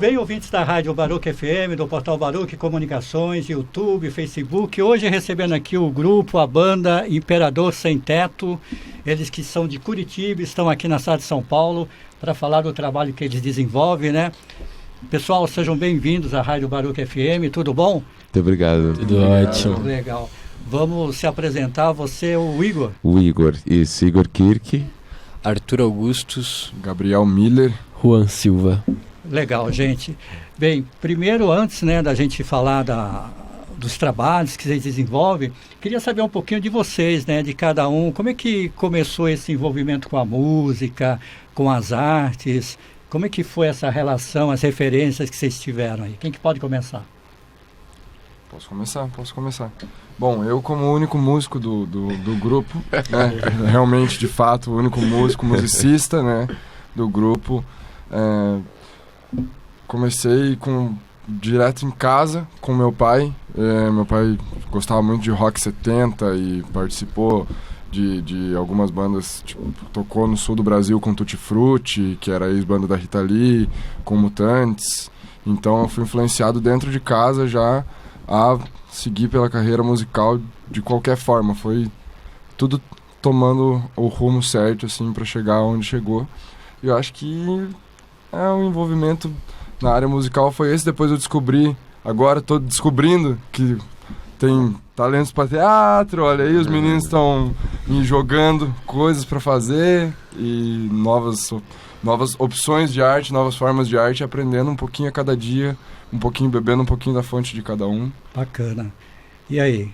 Bem, ouvintes da Rádio Baruch FM, do portal Baruch Comunicações, YouTube, Facebook, hoje recebendo aqui o grupo, a banda Imperador Sem Teto, eles que são de Curitiba, estão aqui na cidade de São Paulo para falar do trabalho que eles desenvolvem, né? Pessoal, sejam bem-vindos à Rádio Baruch FM, tudo bom? Muito obrigado. Tudo ótimo. Legal. Vamos se apresentar, você é o Igor? O Igor, isso, Igor Kirk. Arthur Augustus. Gabriel Miller. Juan Silva. Legal, gente. Bem, primeiro, antes, né, da gente falar dos trabalhos que vocês desenvolvem, queria saber um pouquinho de vocês, né, de cada um. Como é que começou esse envolvimento com a música, com as artes? Como é que foi essa relação, as referências que vocês tiveram aí? Quem que pode começar? Posso começar. Bom, eu como único músico do grupo, né, realmente, de fato, o único músico, musicista, né, do grupo, comecei direto em casa com meu pai. Meu pai gostava muito de rock 70 e participou de algumas bandas, tipo, tocou no sul do Brasil com Tutti Frutti, que era a ex-banda da Rita Lee, com Mutantes. Então eu fui influenciado dentro de casa já a seguir pela carreira musical de qualquer forma. Foi tudo tomando o rumo certo, assim, para chegar onde chegou. E eu acho que o envolvimento na área musical foi esse. Depois eu descobri, agora estou descobrindo que tem talentos para teatro. Olha aí, os meninos estão me jogando coisas para fazer e novas opções de arte, novas formas de arte, aprendendo um pouquinho a cada dia, um pouquinho, bebendo um pouquinho da fonte de cada um. Bacana. E aí?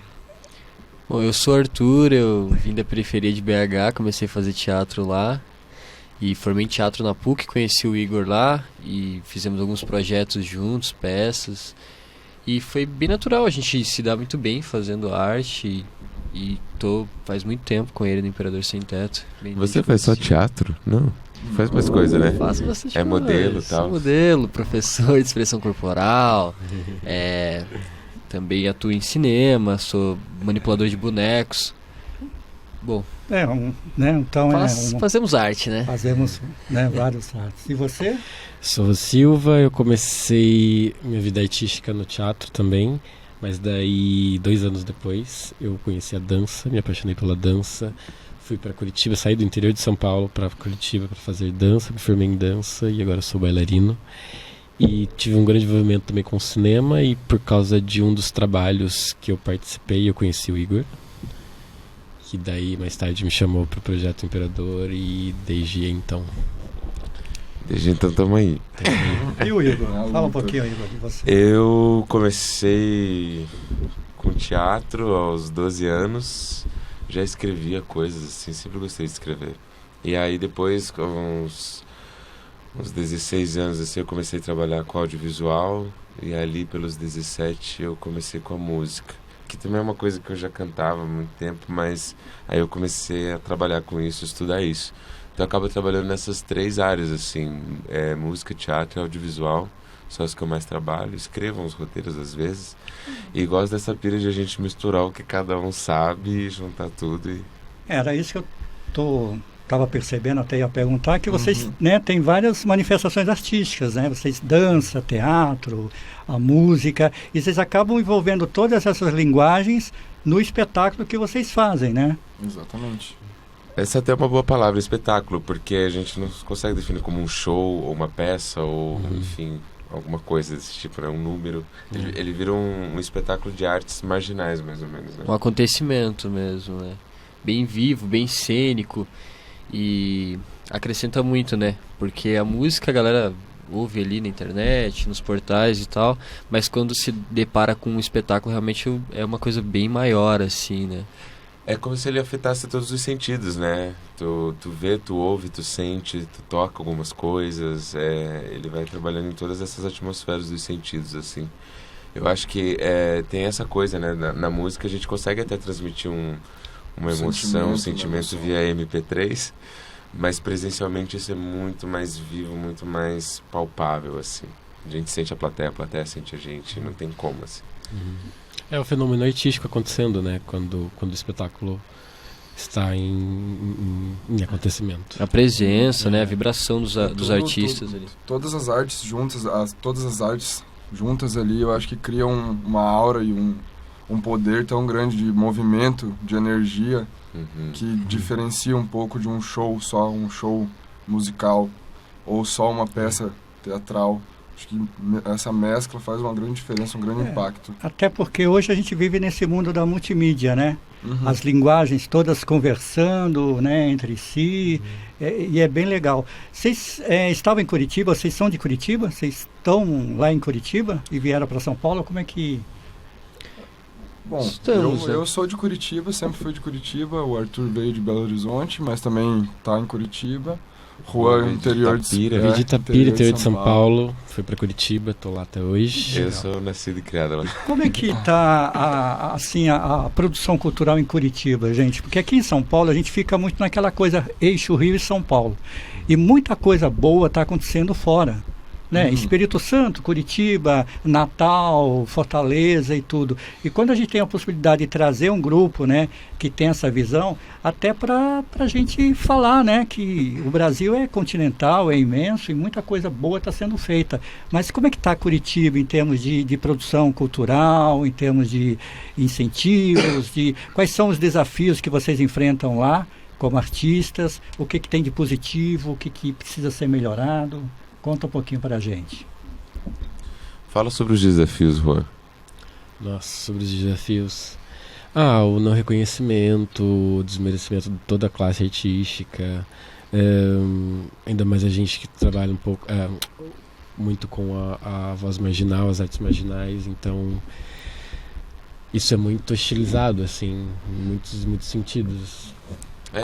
Bom, eu sou Arthur, eu vim da periferia de BH, comecei a fazer teatro lá e formei em teatro na PUC, conheci o Igor lá e fizemos alguns projetos juntos, peças, e foi bem natural, a gente se dá muito bem fazendo arte e faz muito tempo com ele no Imperador Sem Teto. Você faz só teatro? Não? Faz mais coisa, né? Faço bastante coisa. É modelo e tal. Sou modelo, professor de expressão corporal, também atuo em cinema, sou manipulador de bonecos. Bom, então fazemos arte, né? Fazemos, né, vários artes. E você? Sou Silva, eu comecei minha vida artística no teatro também, mas daí 2 anos depois eu conheci a dança, me apaixonei pela dança. Fui para Curitiba, saí do interior de São Paulo para Curitiba para fazer dança, me formei em dança e agora sou bailarino. E tive um grande envolvimento também com o cinema e por causa de um dos trabalhos que eu participei, eu conheci o Igor, que daí mais tarde me chamou para o Projeto Imperador e desde então tamo aí. E o Igor? Fala um pouquinho, Igor, de você. Eu comecei com teatro aos 12 anos. Já escrevia coisas assim, sempre gostei de escrever. E aí depois, com uns 16 anos assim, eu comecei a trabalhar com audiovisual. E ali pelos 17 eu comecei com a música, que também é uma coisa que eu já cantava há muito tempo, mas aí eu comecei a trabalhar com isso, estudar isso. Então eu acabo trabalhando nessas 3 áreas, assim, música, teatro e audiovisual. São as que eu mais trabalho, escrevo uns roteiros às vezes. E gosto dessa pira de a gente misturar o que cada um sabe e juntar tudo. Era isso que eu estava percebendo, até ia perguntar, que vocês, né, têm várias manifestações artísticas, né? Vocês dança, teatro, a música, e vocês acabam envolvendo todas essas linguagens no espetáculo que vocês fazem, né? Exatamente. Essa até é uma boa palavra, espetáculo, porque a gente não consegue definir como um show, ou uma peça, ou enfim, alguma coisa desse tipo, né? Um número. Ele vira um espetáculo de artes marginais, mais ou menos, né? Um acontecimento mesmo, né? Bem vivo, bem cênico e acrescenta muito, né? Porque a música a galera ouve ali na internet, nos portais e tal, mas quando se depara com um espetáculo realmente é uma coisa bem maior, assim, né? É como se ele afetasse todos os sentidos, né? Tu vê, tu ouve, tu sente, tu toca algumas coisas. Ele vai trabalhando em todas essas atmosferas dos sentidos, assim. Eu acho que tem essa coisa, né? Na música a gente consegue até transmitir uma emoção, um sentimento via MP3, mas presencialmente isso é muito mais vivo, muito mais palpável, assim. A gente sente a plateia sente a gente, não tem como, assim. É o fenômeno artístico acontecendo, né? Quando o espetáculo está em acontecimento. A presença, né? A vibração dos artistas ali. Todas as artes juntas ali, eu acho que criam uma aura e um poder tão grande de movimento, de energia, que diferencia um pouco de um show musical, ou só uma peça teatral. Acho que essa mescla faz uma grande diferença, um grande impacto. Até porque hoje a gente vive nesse mundo da multimídia, né? As linguagens todas conversando, né, entre si, e é bem legal. Vocês estavam em Curitiba, vocês são de Curitiba? Vocês estão lá em Curitiba e vieram para São Paulo? Como é que... Bom, Estamos, eu sou de Curitiba, sempre fui de Curitiba. O Arthur veio de Belo Horizonte, mas também está em Curitiba. Rua interior de Vim de Itapira, interior de São Paulo. Fui para Curitiba, tô lá até hoje. Eu sou nascido e criado lá. Como é que está a produção cultural em Curitiba, gente? Porque aqui em São Paulo a gente fica muito naquela coisa eixo Rio e São Paulo. E muita coisa boa está acontecendo fora. Né? Espírito Santo, Curitiba, Natal, Fortaleza e tudo. E quando a gente tem a possibilidade de trazer um grupo, né, que tem essa visão, até para a gente falar, né, que o Brasil é continental, é imenso e muita coisa boa está sendo feita. Mas como é que está Curitiba em termos de produção cultural, em termos de incentivos, quais são os desafios que vocês enfrentam lá como artistas, o que tem de positivo, o que precisa ser melhorado? Conta um pouquinho para a gente. Fala sobre os desafios, Juan. Nossa, sobre os desafios. O não reconhecimento, o desmerecimento de toda a classe artística. Ainda mais a gente que trabalha um pouco, muito com a voz marginal, as artes marginais. Então, isso é muito hostilizado, assim, em muitos sentidos.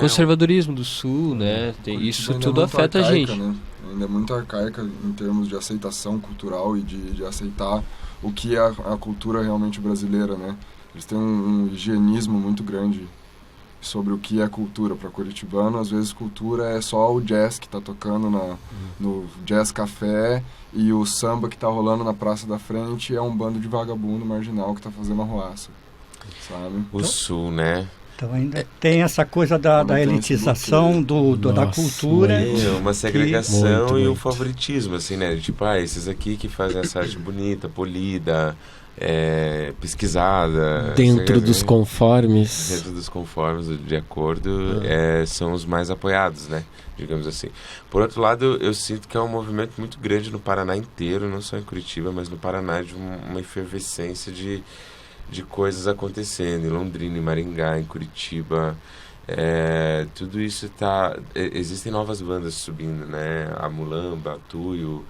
Conservadorismo do Sul, né? Isso tudo afeta arcaica, a gente. Né? Ainda é muito arcaica em termos de aceitação cultural e de aceitar o que é a cultura realmente brasileira, né? Eles têm um higienismo muito grande sobre o que é cultura. Para curitibano, às vezes cultura é só o jazz que está tocando no jazz café, e o samba que está rolando na praça da frente é um bando de vagabundo marginal que está fazendo arruaça, sabe? O Sul, né? Então ainda tem essa coisa da elitização da cultura. Uma segregação muito, e um muito. favoritismo, assim, né? Tipo, esses aqui que fazem essa arte bonita, polida, pesquisada. Dentro dos conformes. Dentro dos conformes, de acordo, são os mais apoiados, né? Digamos assim. Por outro lado, eu sinto que é um movimento muito grande no Paraná inteiro, não só em Curitiba, mas no Paraná, de uma efervescência de coisas acontecendo em Londrina, em Maringá, em Curitiba. Tudo isso existem novas bandas subindo, né? A Mulamba, a Tuyo,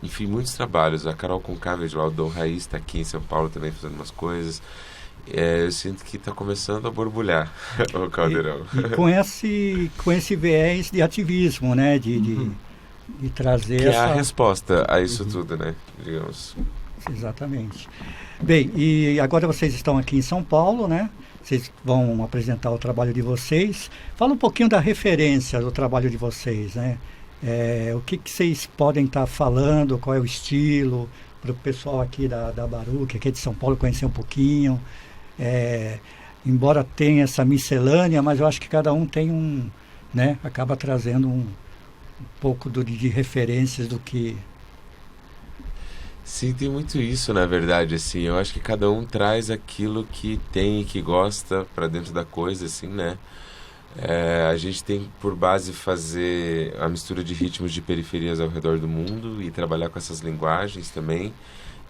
enfim, muitos trabalhos. A Carol Concave, o Dom Raiz está aqui em São Paulo também fazendo umas coisas. Eu sinto que está começando a borbulhar o caldeirão. E com esse viés de ativismo, né? De trazer que é a resposta a isso tudo, né? Digamos. Exatamente. Bem, e agora vocês estão aqui em São Paulo, né? Vocês vão apresentar o trabalho de vocês. Fala um pouquinho da referência do trabalho de vocês, né? O que vocês podem estar falando, qual é o estilo, para o pessoal aqui da Baruch, aqui de São Paulo, conhecer um pouquinho. Embora tenha essa miscelânea, mas eu acho que cada um tem né? Acaba trazendo um pouco de referências do que... Sim, tem muito isso, na verdade, assim. Eu acho que cada um traz aquilo que tem e que gosta pra dentro da coisa, assim, né? A gente tem por base fazer a mistura de ritmos de periferias ao redor do mundo e trabalhar com essas linguagens também.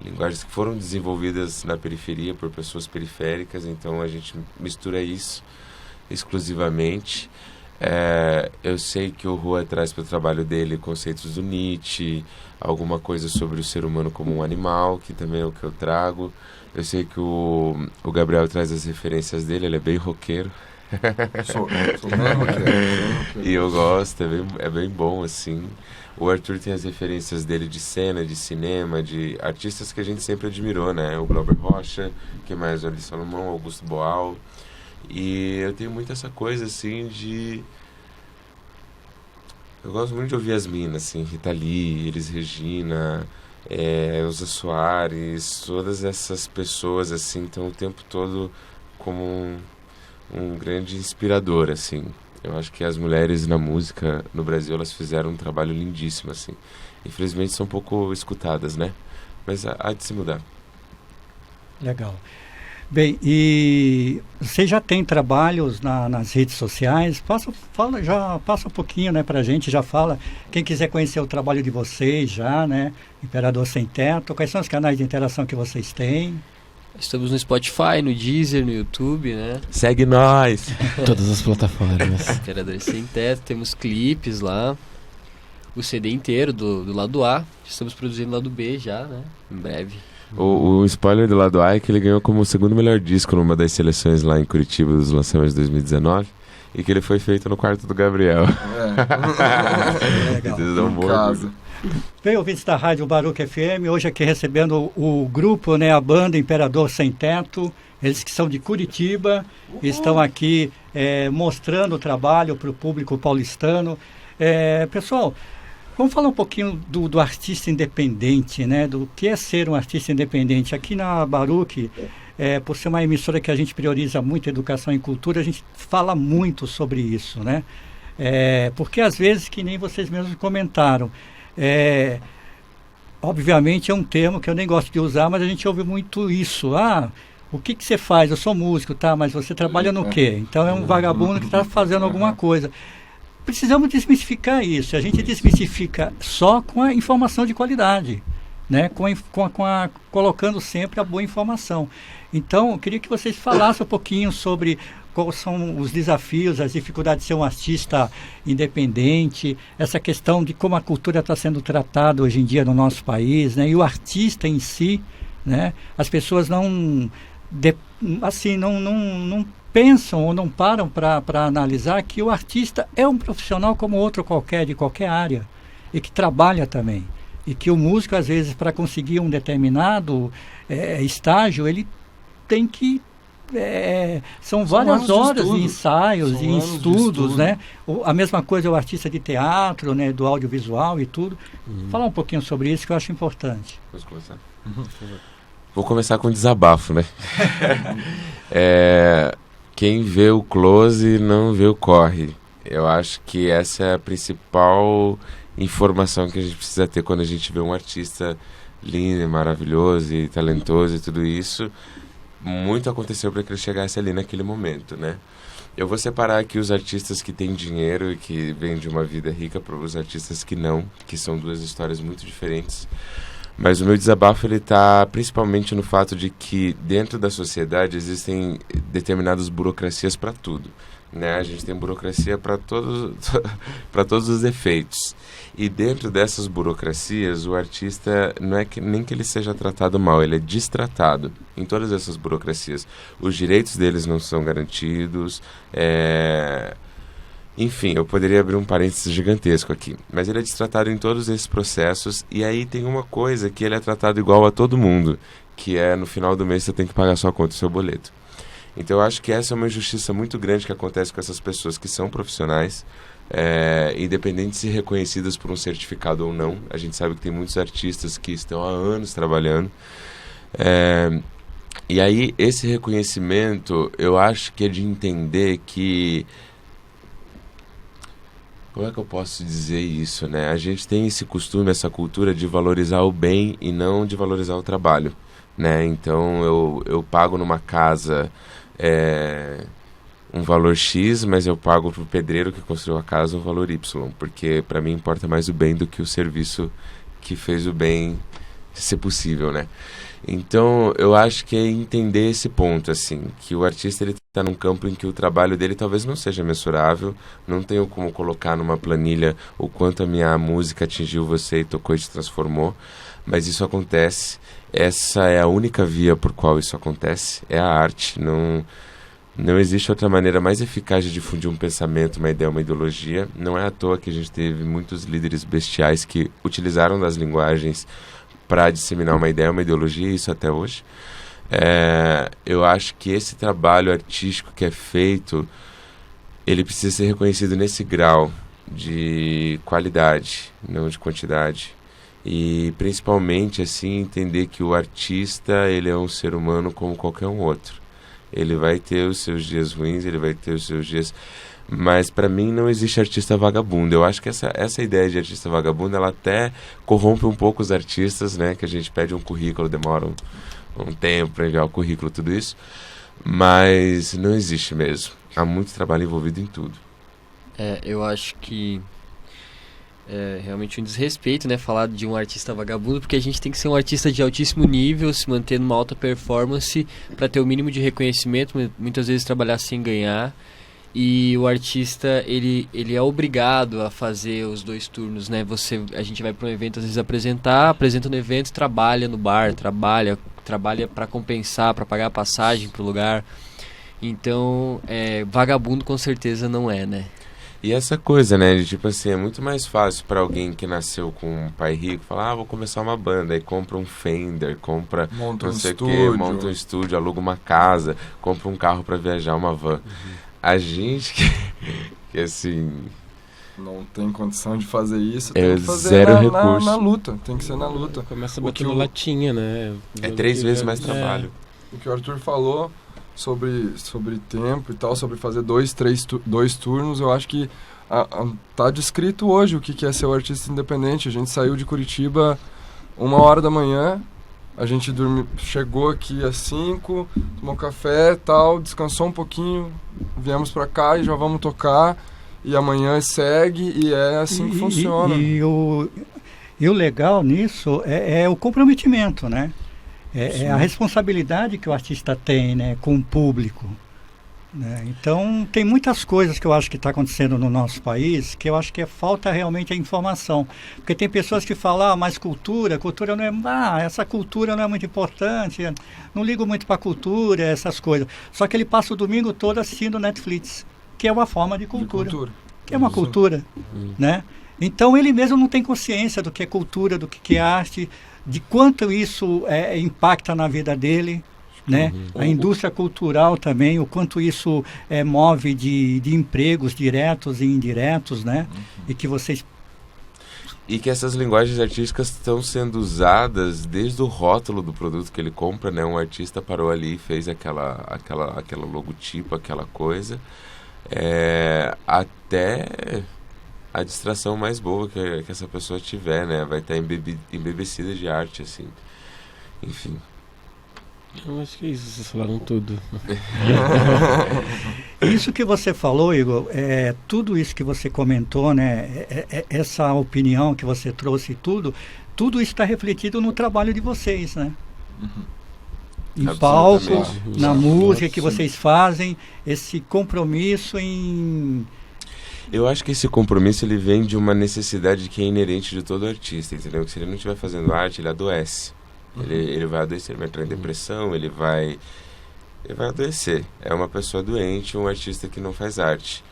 Linguagens que foram desenvolvidas na periferia por pessoas periféricas, então a gente mistura isso exclusivamente. Eu sei que o Juan traz para o trabalho dele conceitos do Nietzsche, alguma coisa sobre o ser humano como um animal, que também é o que eu trago. Eu sei que o Gabriel traz as referências dele, ele é bem roqueiro. Sou bem roqueiro. E eu gosto, é bem bom, assim. O Arthur tem as referências dele de cena, de cinema, de artistas que a gente sempre admirou, né? O Glauber Rocha, que mais? O Ali Salomão, Augusto Boal. E eu tenho muito essa coisa, assim, eu gosto muito de ouvir as minas, assim, Rita Lee, Elis Regina, Elza Soares, todas essas pessoas, assim, estão o tempo todo como um grande inspirador, assim. Eu acho que as mulheres na música no Brasil, elas fizeram um trabalho lindíssimo, assim. Infelizmente são pouco escutadas, né? Mas há de se mudar. Legal. Bem, e você já tem trabalhos nas redes sociais? Passa um pouquinho, né, pra gente, já fala. Quem quiser conhecer o trabalho de vocês já, né? Imperador Sem Teto, quais são os canais de interação que vocês têm? Estamos no Spotify, no Deezer, no YouTube, né? Segue nós! Todas as plataformas. Imperador Sem Teto, temos clipes lá. O CD inteiro do lado A. Estamos produzindo o lado B já, né? Em breve. O spoiler do lado A é que ele ganhou como o segundo melhor disco numa das seleções lá em Curitiba dos lançamentos de 2019 e que ele foi feito no quarto do Gabriel. Legal. Então, Casa. Bem, ouvintes da Rádio Baruch FM, hoje aqui recebendo o grupo, né, a banda Imperador Sem Teto, eles que são de Curitiba, estão aqui mostrando o trabalho para o público paulistano. Pessoal, vamos falar um pouquinho do artista independente, né? Do que é ser um artista independente. Aqui na Baruch, por ser uma emissora que a gente prioriza muito educação e cultura, a gente fala muito sobre isso, né? Porque às vezes, que nem vocês mesmos comentaram, obviamente é um termo que eu nem gosto de usar, mas a gente ouve muito isso. O que você faz? Eu sou músico, tá? Mas você trabalha no quê? Então é um vagabundo que está fazendo alguma coisa. Precisamos desmistificar isso. A gente desmistifica só com a informação de qualidade, né? Colocando sempre a boa informação. Então, eu queria que vocês falassem um pouquinho sobre quais são os desafios, as dificuldades de ser um artista independente, essa questão de como a cultura está sendo tratada hoje em dia no nosso país, né? E o artista em si, né? As pessoas não pensam ou não param para analisar que o artista é um profissional como outro qualquer, de qualquer área, e que trabalha também. E que o músico, às vezes, para conseguir um determinado estágio, ele tem que... são várias horas de ensaios e estudos, né? A mesma coisa é o artista de teatro, né? Do audiovisual e tudo. Falar um pouquinho sobre isso que eu acho importante. Posso começar? Vou começar com um desabafo, né? Quem vê o close não vê o corre. Eu acho que essa é a principal informação que a gente precisa ter quando a gente vê um artista lindo, maravilhoso e talentoso e tudo isso. Muito aconteceu para que ele chegasse ali naquele momento, né? Eu vou separar aqui os artistas que têm dinheiro e que vêm de uma vida rica para os artistas que não, que são duas histórias muito diferentes. Mas o meu desabafo ele está principalmente no fato de que dentro da sociedade existem determinadas burocracias para tudo, né? A gente tem burocracia para todos os efeitos. E dentro dessas burocracias, o artista não é nem que ele seja tratado mal, ele é destratado em todas essas burocracias. Os direitos deles não são garantidos, Enfim, eu poderia abrir um parênteses gigantesco aqui, mas ele é destratado em todos esses processos, e aí tem uma coisa que ele é tratado igual a todo mundo, que é no final do mês você tem que pagar sua conta e seu boleto. Então eu acho que essa é uma injustiça muito grande que acontece com essas pessoas que são profissionais, independente de ser reconhecidas por um certificado ou não. A gente sabe que tem muitos artistas que estão há anos trabalhando, e aí esse reconhecimento eu acho que é de entender que... Como é que eu posso dizer isso, né? A gente tem esse costume, essa cultura de valorizar o bem e não de valorizar o trabalho, né? Então eu pago numa casa um valor X, mas eu pago para o pedreiro que construiu a casa um valor Y, porque para mim importa mais o bem do que o serviço que fez o bem ser possível, né? Então, eu acho que é entender esse ponto, assim, que o artista ele está num campo em que o trabalho dele talvez não seja mensurável, não tenho como colocar numa planilha o quanto a minha música atingiu você e tocou e te transformou, mas isso acontece, essa é a única via por qual isso acontece, é a arte, não existe outra maneira mais eficaz de difundir um pensamento, uma ideia, uma ideologia, não é à toa que a gente teve muitos líderes bestiais que utilizaram das linguagens para disseminar uma ideia, uma ideologia, isso até hoje. Eu acho que esse trabalho artístico que é feito, ele precisa ser reconhecido nesse grau de qualidade, não de quantidade. E principalmente assim entender que o artista ele é um ser humano como qualquer um outro. Ele vai ter os seus dias ruins, ele vai ter os seus dias... Mas para mim não existe artista vagabundo. Eu acho que essa ideia de artista vagabundo, ela até corrompe um pouco os artistas, né? Que a gente pede um currículo, demora um tempo para enviar o currículo, tudo isso. Mas não existe mesmo. Há muito trabalho envolvido em tudo. Eu acho que é realmente um desrespeito, né, falar de um artista vagabundo, porque a gente tem que ser um artista de altíssimo nível, se manter numa alta performance para ter o mínimo de reconhecimento, muitas vezes trabalhar sem ganhar. E o artista, ele é obrigado a fazer os 2 turnos, né? A gente vai para um evento, às vezes apresenta no evento, trabalha no bar, trabalha para compensar, para pagar a passagem para o lugar. Então, vagabundo com certeza não é, né? E essa coisa, né, de tipo assim, é muito mais fácil para alguém que nasceu com um pai rico falar, vou começar uma banda, aí compra um Fender, compra Monta não um sei o estúdio. quê, monta um estúdio, aluga uma casa, compra um carro para viajar, uma van. A gente que assim... Não tem condição de fazer isso, É tem que fazer zero recurso. na luta, tem que ser na luta. Começa O que batendo o- latinha, né? É 3 vezes mais trabalho. O que o Arthur falou sobre tempo e tal, sobre fazer 2 turnos, eu acho que tá descrito hoje o que é ser um artista independente. A gente saiu de Curitiba 1h da manhã, a gente chegou aqui às 5, tomou café e tal, descansou um pouquinho, viemos pra cá e já vamos tocar, e amanhã segue, e é assim que funciona. E o legal nisso é o comprometimento, né? É a responsabilidade que o artista tem, né, com o público. Né? Então, tem muitas coisas que eu acho que está acontecendo no nosso país que eu acho que falta realmente a informação. Porque tem pessoas que falam, mas cultura não é... essa cultura não é muito importante, não ligo muito para a cultura, essas coisas. Só que ele passa o domingo todo assistindo Netflix, que é uma forma de cultura. Que é uma cultura, né? Então, ele mesmo não tem consciência do que é cultura, do que é arte, de quanto isso impacta na vida dele. Né? A indústria cultural também, o quanto isso move de empregos diretos e indiretos, né? E que vocês... E que essas linguagens artísticas estão sendo usadas desde o rótulo do produto que ele compra, né? Um artista parou ali e fez aquela logotipo, aquela coisa, até a distração mais boa que essa pessoa tiver, né? Vai estar embebecida de arte, assim. Enfim. Eu acho que é isso, vocês falaram tudo. Isso que você falou, Igor, tudo isso que você comentou, né? Essa opinião que você trouxe, tudo isso está refletido no trabalho de vocês, né? Em palco, na música que vocês fazem, esse compromisso em... Eu acho que esse compromisso ele vem de uma necessidade que é inerente de todo artista, entendeu? Que se ele não estiver fazendo arte, ele adoece. Ele vai adoecer, ele vai entrar em depressão, ele vai adoecer. É uma pessoa doente, um artista que não faz arte.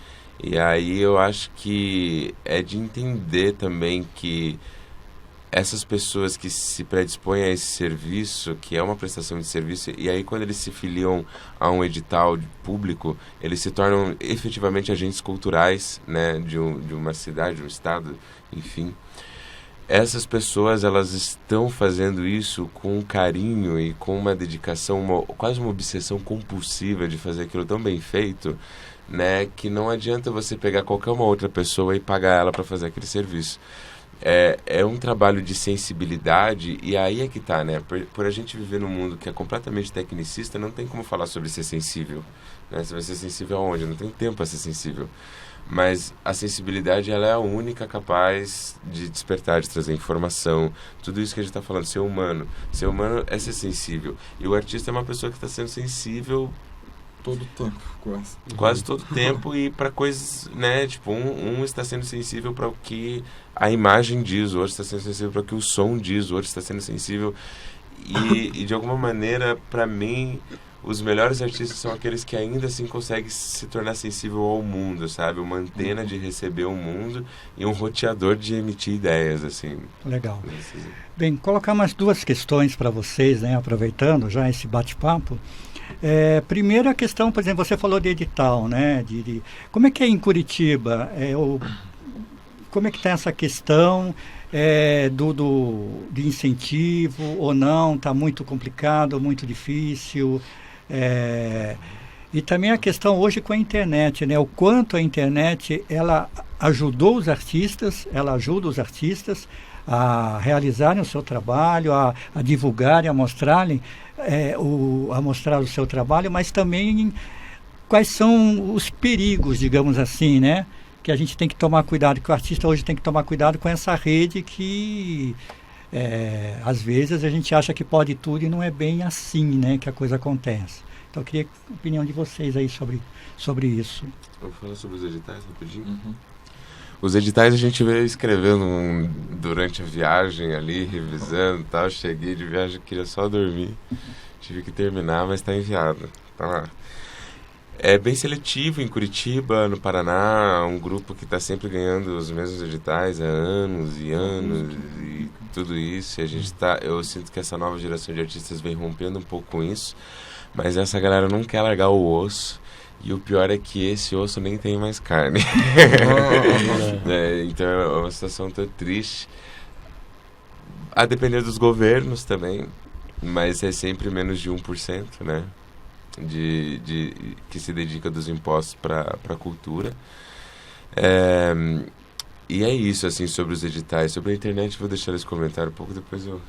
E aí eu acho que é de entender também que essas pessoas que se predispõem a esse serviço, que é uma prestação de serviço, e aí quando eles se filiam a um edital público, eles se tornam efetivamente agentes culturais, né, de uma cidade, de um estado, enfim. Essas pessoas, elas estão fazendo isso com um carinho e com uma dedicação, quase uma obsessão compulsiva de fazer aquilo tão bem feito, né, que não adianta você pegar qualquer uma outra pessoa e pagar ela para fazer aquele serviço. É um trabalho de sensibilidade, e aí é que tá, né? Por a gente viver num mundo que é completamente tecnicista, não tem como falar sobre ser sensível, né? Você vai ser sensível aonde? Não tem tempo para ser sensível. Mas a sensibilidade, ela é a única capaz de despertar, de trazer informação. Tudo isso que a gente está falando, ser humano. Ser humano é ser sensível. E o artista é uma pessoa que está sendo sensível todo o tempo, quase todo o tempo, e para coisas, né? Tipo, um está sendo sensível para o que a imagem diz, o outro está sendo sensível para o que o som diz, o outro está sendo sensível. E de alguma maneira, para mim, os melhores artistas são aqueles que ainda assim conseguem se tornar sensível ao mundo, sabe? Uma antena de receber o mundo e um roteador de emitir ideias, assim. Legal. Bem, colocar mais 2 questões para vocês, né? Aproveitando já esse bate-papo. Primeiro a questão, por exemplo, você falou de edital, né? Como é que é em Curitiba? Como é que está essa questão de incentivo ou não? Está muito complicado, muito difícil? E também a questão hoje com a internet, né? O quanto a internet, ela ajudou os artistas, ela ajuda os artistas a realizarem o seu trabalho, a divulgarem, a mostrarem, a mostrar o seu trabalho, mas também quais são os perigos, digamos assim, né? Que a gente tem que tomar cuidado, que o artista hoje tem que tomar cuidado com essa rede que às vezes a gente acha que pode tudo e não é bem assim, né, que a coisa acontece. Então eu queria a opinião de vocês aí sobre isso. Vamos falar sobre os editais rapidinho? Uhum. Os editais a gente veio escrevendo durante a viagem ali, revisando e tal. Cheguei de viagem, queria só dormir. Tive que terminar, mas está enviado. Tá lá. É bem seletivo em Curitiba, no Paraná, um grupo que está sempre ganhando os mesmos editais há anos e anos e tudo isso. E a gente eu sinto que essa nova geração de artistas vem rompendo um pouco com isso, mas essa galera não quer largar o osso. E o pior é que esse osso nem tem mais carne. Então é uma situação tão triste. A depender dos governos também, mas é sempre menos de 1%, né? Que se dedica dos impostos para a cultura. E é isso, assim, sobre os editais. Sobre a internet, vou deixar eles comentarem um pouco, depois eu...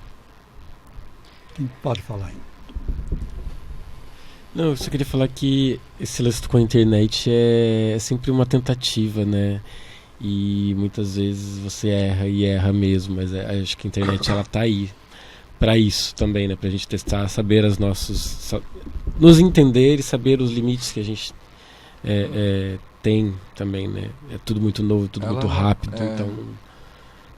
Quem pode falar aí? Não, eu só queria falar que esse lance com a internet é sempre uma tentativa, né? E muitas vezes você erra e erra mesmo, mas acho que a internet ela tá aí para isso também, né? Pra gente testar, saber nos entender e saber os limites que a gente tem também, né? É tudo muito novo, tudo muito rápido, então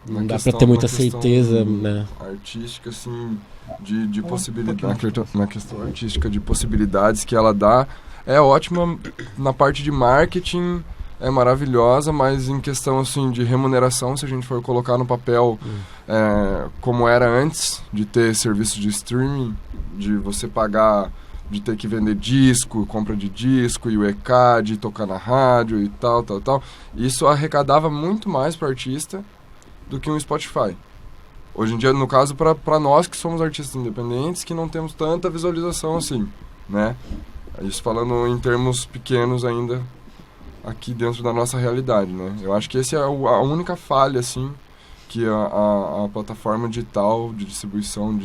não dá para ter muita certeza, né? Artística, assim, de possibilidades, na questão artística de possibilidades que ela dá, é ótima na parte de marketing, é maravilhosa, mas em questão, assim, de remuneração, se a gente for colocar no papel como era antes de ter serviço de streaming, de você pagar, de ter que vender disco, compra de disco e o ECAD, tocar na rádio e tal, isso arrecadava muito mais para o artista do que um Spotify. Hoje em dia, no caso, para nós que somos artistas independentes, que não temos tanta visualização assim, né? Isso falando em termos pequenos ainda, aqui dentro da nossa realidade, né? Eu acho que essa é a única falha, assim, que a plataforma digital de distribuição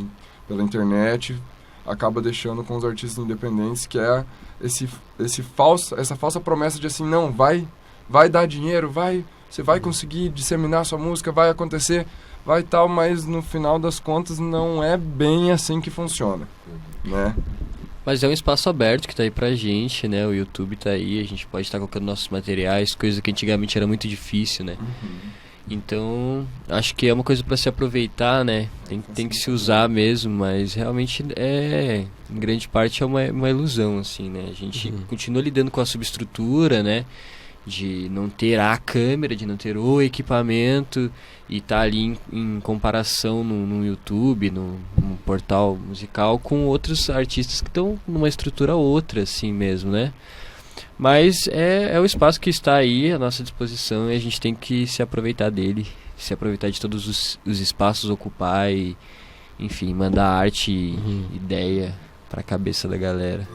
pela internet acaba deixando com os artistas independentes, que é essa falsa promessa de assim, não, vai dar dinheiro, você vai conseguir disseminar sua música, vai acontecer, vai tal, mas no final das contas não é bem assim que funciona, né? Mas é um espaço aberto que tá aí pra gente, né? O YouTube tá aí, a gente pode estar colocando nossos materiais, coisa que antigamente era muito difícil, né? Então, acho que é uma coisa para se aproveitar, né? Tem que se usar mesmo, mas realmente em grande parte é uma ilusão, assim, né? A gente continua lidando com a subestrutura, né? De não ter a câmera, de não ter o equipamento e tá ali em comparação no YouTube, num portal musical com outros artistas que estão numa estrutura outra, assim mesmo, né? Mas é o espaço que está aí à nossa disposição e a gente tem que se aproveitar dele, se aproveitar de todos os espaços, ocupar e, enfim, mandar arte e ideia para a cabeça da galera.